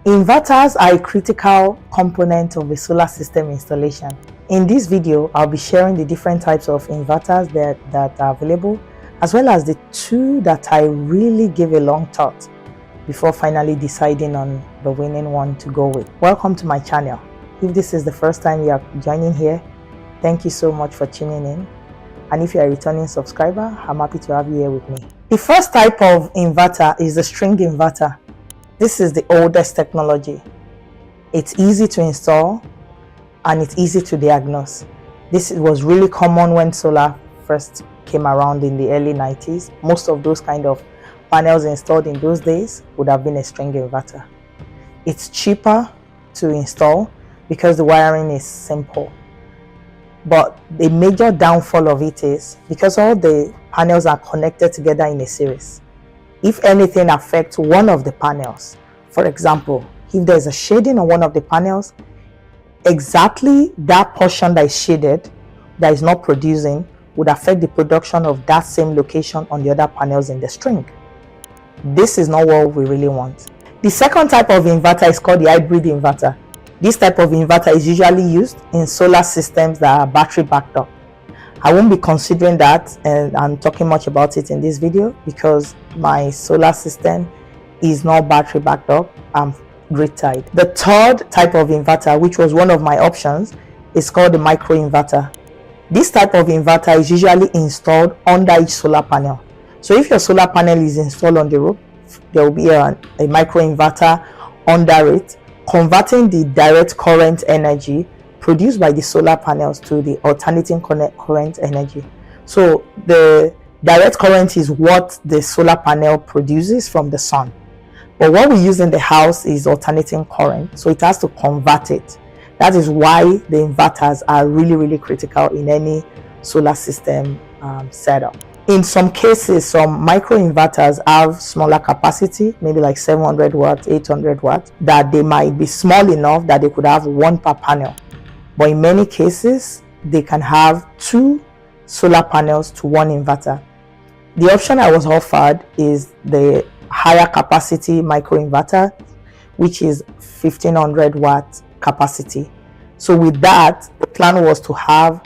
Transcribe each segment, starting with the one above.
Inverters are a critical component of a solar system installation. In this video, I'll be sharing the different types of inverters that are available, as well as the two that I really give a long thought before finally deciding on the winning one to go with. Welcome to my channel. If this is the first time you are joining here, thank you so much for tuning in. And if you are a returning subscriber, I'm happy to have you here with me. The first type of inverter is the string inverter. This is the oldest technology. It's easy to install and it's easy to diagnose. This was really common when solar first came around in the early 90s. Most of those kind of panels installed in those days would have been a string inverter. It's cheaper to install because the wiring is simple. But the major downfall of it is because all the panels are connected together in a series. If anything affects one of the panels, for example, if there's a shading on one of the panels, exactly that portion that is shaded, that is not producing, would affect the production of that same location on the other panels in the string. This is not what we really want. The second type of inverter is called the hybrid inverter. This type of inverter is usually used in solar systems that are battery backed up. I won't be considering that, and I'm talking much about it in this video because my solar system is not battery backed up. I'm grid tied. The third type of inverter, which was one of my options, is called the micro inverter. This type of inverter is usually installed under each solar panel. So if your solar panel is installed on the roof, there will be a micro inverter under it, converting the direct current energy produced by the solar panels to the alternating current energy. So the direct current is what the solar panel produces from the sun, but what we use in the house is alternating current, so it has to convert it. That is why the inverters are really critical in any solar system setup. In some cases, some micro inverters have smaller capacity, maybe like 700 watts, 800 watts, that they might be small enough that they could have one per panel. But in many cases, they can have two solar panels to one inverter. The option I was offered is the higher capacity micro inverter, which is 1500 watt capacity. So with that, the plan was to have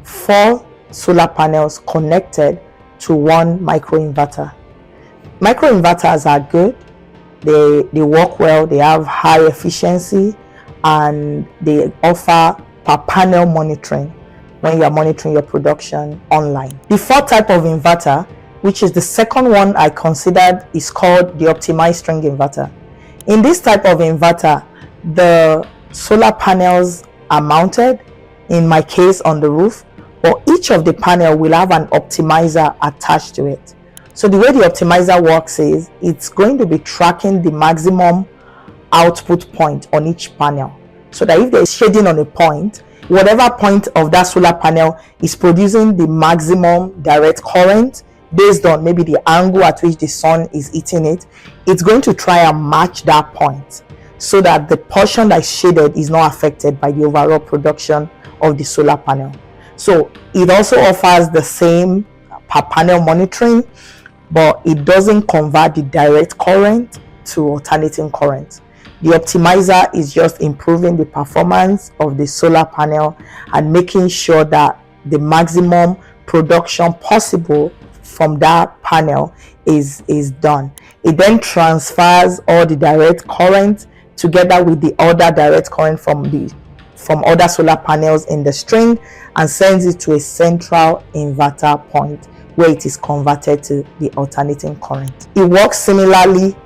4 solar panels connected to one micro inverter. Micro inverters are good. They work well, they have high efficiency, and they offer per panel monitoring when you are monitoring your production online. The fourth type of inverter, which is the second one I considered, is called the optimized string inverter. In this type of inverter, the solar panels are mounted, in my case on the roof, but each of the panel will have an optimizer attached to it. So the way the optimizer works is it's going to be tracking the maximum output point on each panel, so that if there is shading on a point, whatever point of that solar panel is producing the maximum direct current based on maybe the angle at which the sun is hitting it, it's going to try and match that point so that the portion that is shaded is not affected by the overall production of the solar panel. So it also offers the same per panel monitoring, but it doesn't convert the direct current to alternating current. The optimizer is just improving the performance of the solar panel and making sure that the maximum production possible from that panel is done. It then transfers all the direct current together with the other direct current from other solar panels in the string and sends it to a central inverter point where it is converted to the alternating current. It works similarly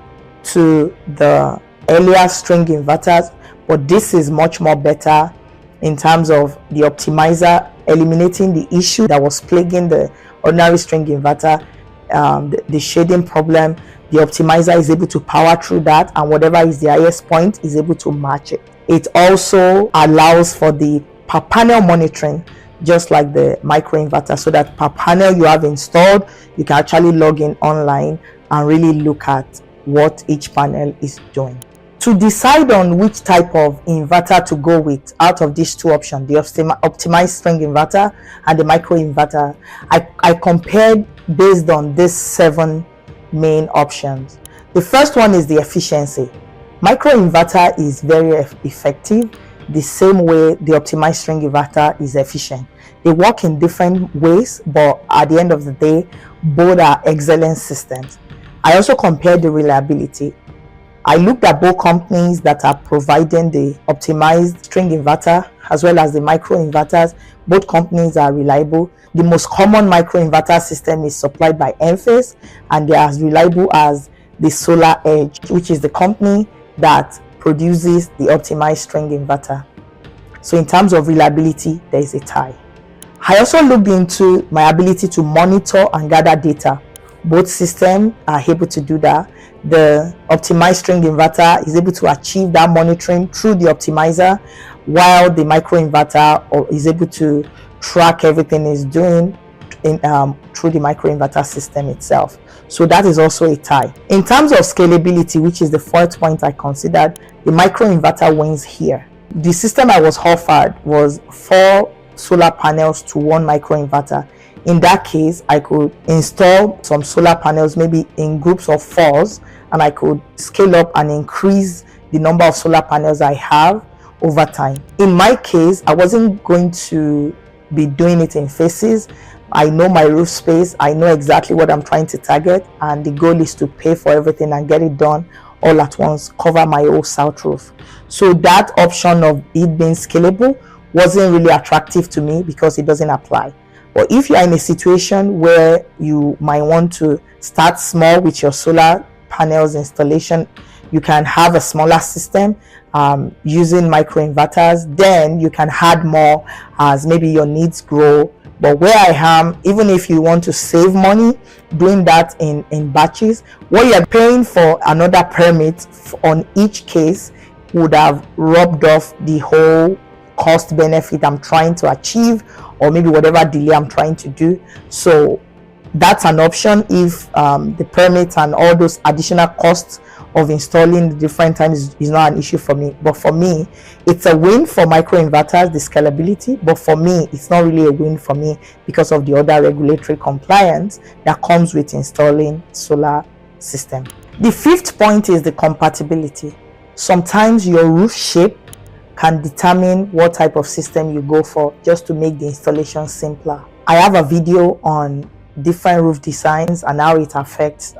to the earlier string inverters, but this is much more better in terms of the optimizer eliminating the issue that was plaguing the ordinary string inverter, the shading problem. The optimizer is able to power through that, and whatever is the highest point is able to match it. It also allows for the per panel monitoring, just like the micro inverter, so that per panel you have installed, you can actually log in online and really look at what each panel is doing. To decide on which type of inverter to go with out of these two options, the optimized string inverter and the micro inverter, I compared based on these 7 main options. The first one is the efficiency. Microinverter is very effective the same way the optimized string inverter is efficient. They work in different ways, but at the end of the day, both are excellent systems. I also compared the reliability. I looked at both companies that are providing the optimized string inverter as well as the microinverters. Both companies are reliable. The most common microinverter system is supplied by Enphase, and they are as reliable as the SolarEdge, which is the company that produces the optimized string inverter. So in terms of reliability, there is a tie. I also looked into my ability to monitor and gather data. Both systems are able to do that. The optimized string inverter is able to achieve that monitoring through the optimizer, while the microinverter is able to track everything it's doing through the microinverter system itself. So that is also a tie. In terms of scalability, which is the fourth point I considered, the microinverter wins here. The system I was offered was 4 solar panels to 1 microinverter. In that case, I could install some solar panels maybe in groups of 4s, and I could scale up and increase the number of solar panels I have over time. In my case, I wasn't going to be doing it in phases. I know my roof space, I know exactly what I'm trying to target, and the goal is to pay for everything and get it done all at once, cover my whole south roof. So that option of it being scalable wasn't really attractive to me because it doesn't apply. But if you're in a situation where you might want to start small with your solar panels installation, you can have a smaller system using microinverters, then you can add more as maybe your needs grow. But where I am, even if you want to save money doing that in batches, what you're paying for another permit on each case would have rubbed off the whole cost benefit I'm trying to achieve, or maybe whatever delay I'm trying to do. So that's an option if the permits and all those additional costs of installing the different times is not an issue for me. But for me, it's a win for microinverters, the scalability, but for me, it's not really a win for me because of the other regulatory compliance that comes with installing solar system. The fifth point is the compatibility. Sometimes your roof shape can determine what type of system you go for, just to make the installation simpler. I have a video on different roof designs and how it affects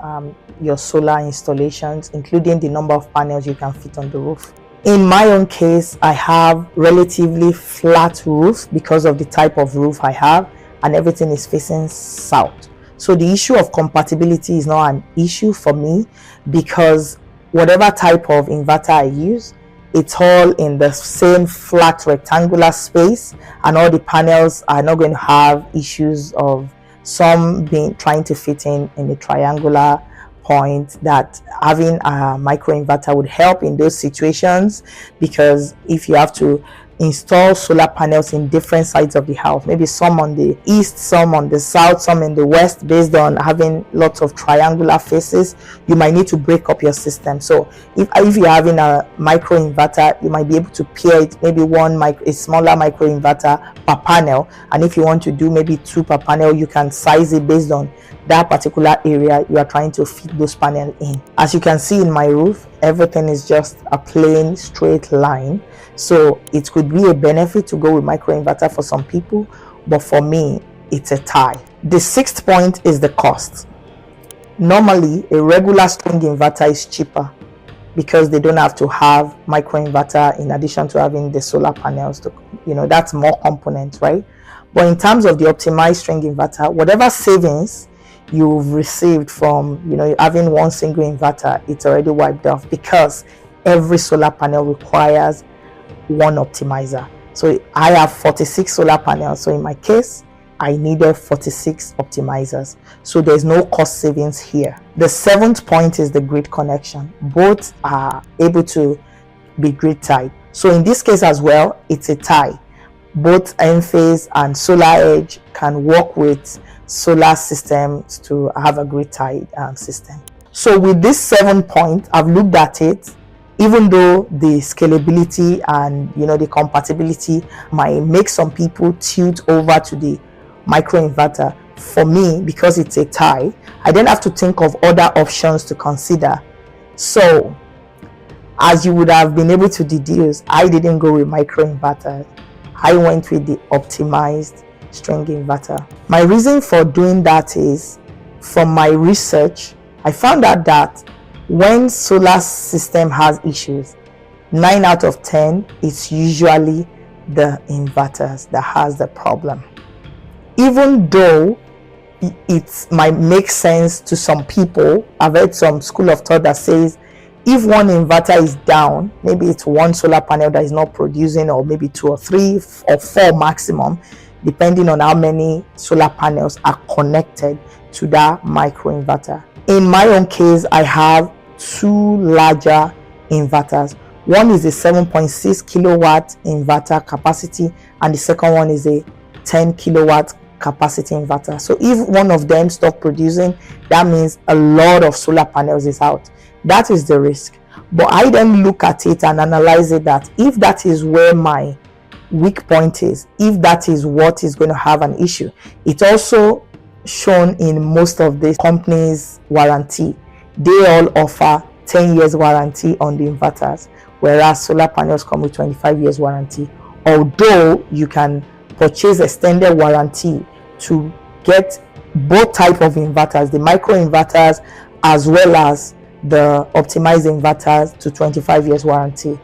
your solar installations, including the number of panels you can fit on the roof. In my own case, I have relatively flat roof because of the type of roof I have, and everything is facing south. So the issue of compatibility is not an issue for me because whatever type of inverter I use, it's all in the same flat rectangular space, and all the panels are not going to have issues of some being trying to fit in a triangular point. That having a microinverter would help in those situations, because if you have to install solar panels in different sides of the house, maybe some on the east, some on the south, some in the west, based on having lots of triangular faces, you might need to break up your system. So if you're having a microinverter, you might be able to pair it, maybe a smaller microinverter per panel, and if you want to do maybe 2 per panel, you can size it based on that particular area you are trying to fit those panels in. As you can see in my roof, everything is just a plain straight line, so it could be a benefit to go with microinverter for some people, but for me it's a tie. The sixth point is the cost. Normally a regular string inverter is cheaper because they don't have to have microinverter in addition to having the solar panels to, that's more components, right? But in terms of the optimized string inverter, whatever savings you've received from having one single inverter, it's already wiped off, because every solar panel requires one optimizer. So I have 46 solar panels, so in my case I needed 46 optimizers, so there's no cost savings here. The seventh point is the grid connection. Both are able to be grid tied, so in this case as well, it's a tie. Both Enphase and SolarEdge can work with solar systems to have a grid tied system. So with this 7 points, I've looked at it. Even though the scalability and the compatibility might make some people tilt over to the microinverter, for me, because it's a tie, I then have to think of other options to consider. So as you would have been able to deduce, I didn't go with microinverters. I went with the optimized string inverter. My reason for doing that is, from my research, I found out that when solar system has issues, 9 out of 10, it's usually the inverters that has the problem. Even though it might make sense to some people, I've heard some school of thought that says if one inverter is down, maybe it's one solar panel that is not producing, or maybe 2 or 3 or 4 maximum, depending on how many solar panels are connected to that microinverter. In my own case, I have 2 larger inverters. One is a 7.6 kilowatt inverter capacity, and the second one is a 10 kilowatt capacity inverter. So if one of them stop producing, that means a lot of solar panels is out. That is the risk. But I then look at it and analyze it, that if that is where my weak point is, if that is what is going to have an issue, it's also shown in most of the companies' warranty. They all offer 10 years warranty on the inverters, whereas solar panels come with 25 years warranty. Although you can purchase extended warranty to get both type of inverters, the micro inverters as well as the optimized inverters, to 25 years warranty.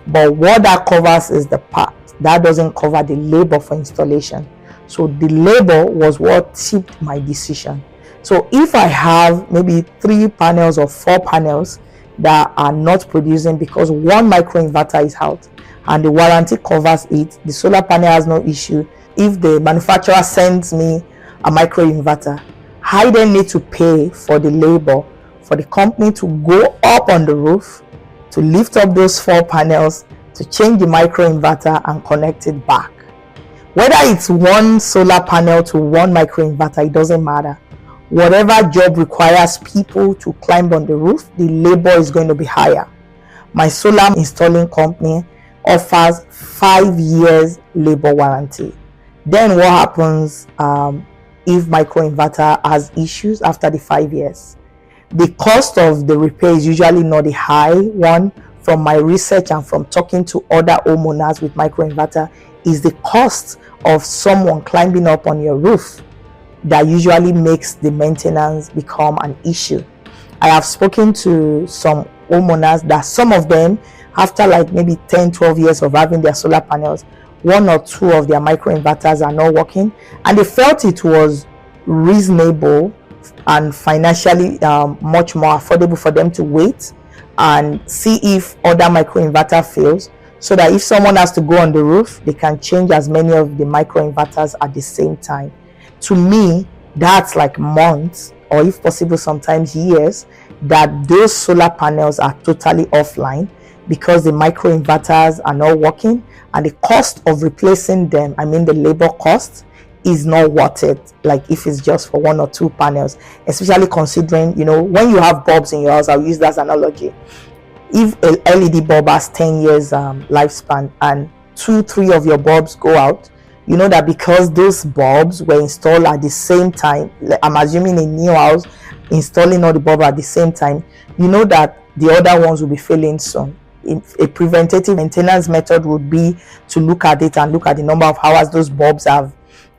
But what that covers is the part that doesn't cover the labor for installation. So the labor was what tipped my decision. So if I have maybe 3 panels or 4 panels that are not producing because one microinverter is out and the warranty covers it, the solar panel has no issue. If the manufacturer sends me a microinverter, I then need to pay for the labor for the company to go up on the roof, to lift up those 4 panels, to change the microinverter and connect it back. Whether it's one solar panel to one microinverter, it doesn't matter. Whatever job requires people to climb on the roof, the labor is going to be higher. My solar installing company offers 5 years labor warranty. Then what happens if microinverter has issues after the 5 years? The cost of the repair is usually not a high one. From my research and from talking to other homeowners with microinverter, is the cost of someone climbing up on your roof that usually makes the maintenance become an issue. I have spoken to some homeowners that some of them, after like maybe 10-12 years of having their solar panels, 1 or 2 of their microinverters are not working, and they felt it was reasonable and financially much more affordable for them to wait and see if other microinverter fails, so that if someone has to go on the roof, they can change as many of the microinverters at the same time. To me, that's like months, or if possible sometimes years, that those solar panels are totally offline because the microinverters are not working, and the cost of replacing them, I mean the labor cost, is not worth it, like if it's just for 1 or 2 panels, especially considering, you know, when you have bulbs in your house, I'll use that as an analogy. If a LED bulb has 10 years lifespan and 2-3 of your bulbs go out, you know that because those bulbs were installed at the same time, I'm assuming a new house installing all the bulbs at the same time, you know that the other ones will be failing soon. A preventative maintenance method would be to look at it and look at the number of hours those bulbs have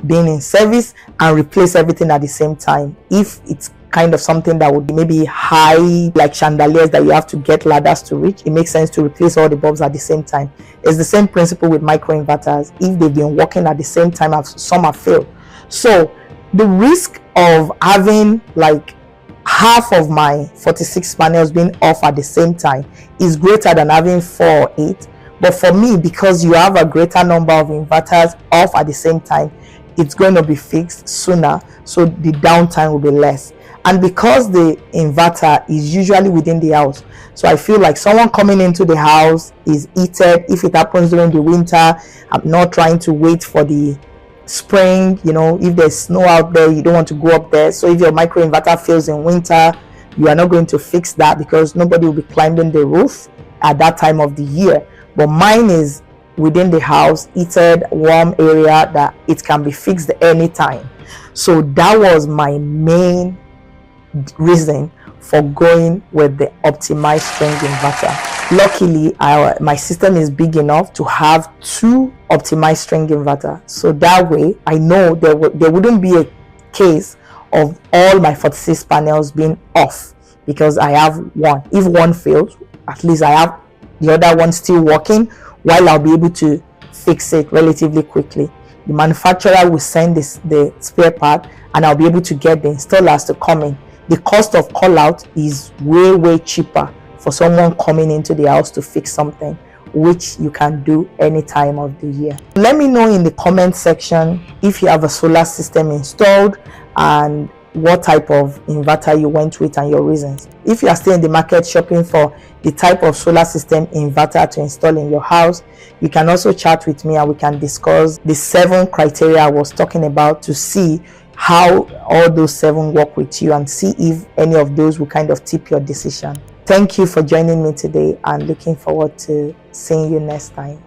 been in service and replace everything at the same time. If it's kind of something that would be maybe high, like chandeliers that you have to get ladders to reach, it makes sense to replace all the bulbs at the same time. It's the same principle with microinverters. If they've been working at the same time, some have failed. So the risk of having like half of my 46 panels being off at the same time is greater than having 4 or 8. But for me, because you have a greater number of inverters off at the same time, it's going to be fixed sooner, so the downtime will be less. And because the inverter is usually within the house, so I feel like someone coming into the house is heated. If it happens during the winter, I'm not trying to wait for the spring. You know, if there's snow out there, you don't want to go up there. So if your microinverter fails in winter, you are not going to fix that because nobody will be climbing the roof at that time of the year. But mine is within the house, heated, warm area that it can be fixed anytime. So that was my main reason for going with the optimized string inverter. Luckily, my system is big enough to have 2 optimized string inverter, so that way I know there wouldn't be a case of all my 46 panels being off because I have one. If one fails, at least I have the other one still working, while I'll be able to fix it relatively quickly. The manufacturer will send the spare part, and I'll be able to get the installers to come in. The cost of call out is way cheaper for someone coming into the house to fix something, which you can do any time of the year. Let me know in the comment section if you have a solar system installed and what type of inverter you went with and your reasons. If you are still in the market shopping for the type of solar system inverter to install in your house, you can also chat with me and we can discuss the 7 criteria I was talking about to see how all those 7 work with you and see if any of those will kind of tip your decision. Thank you for joining me today and looking forward to seeing you next time.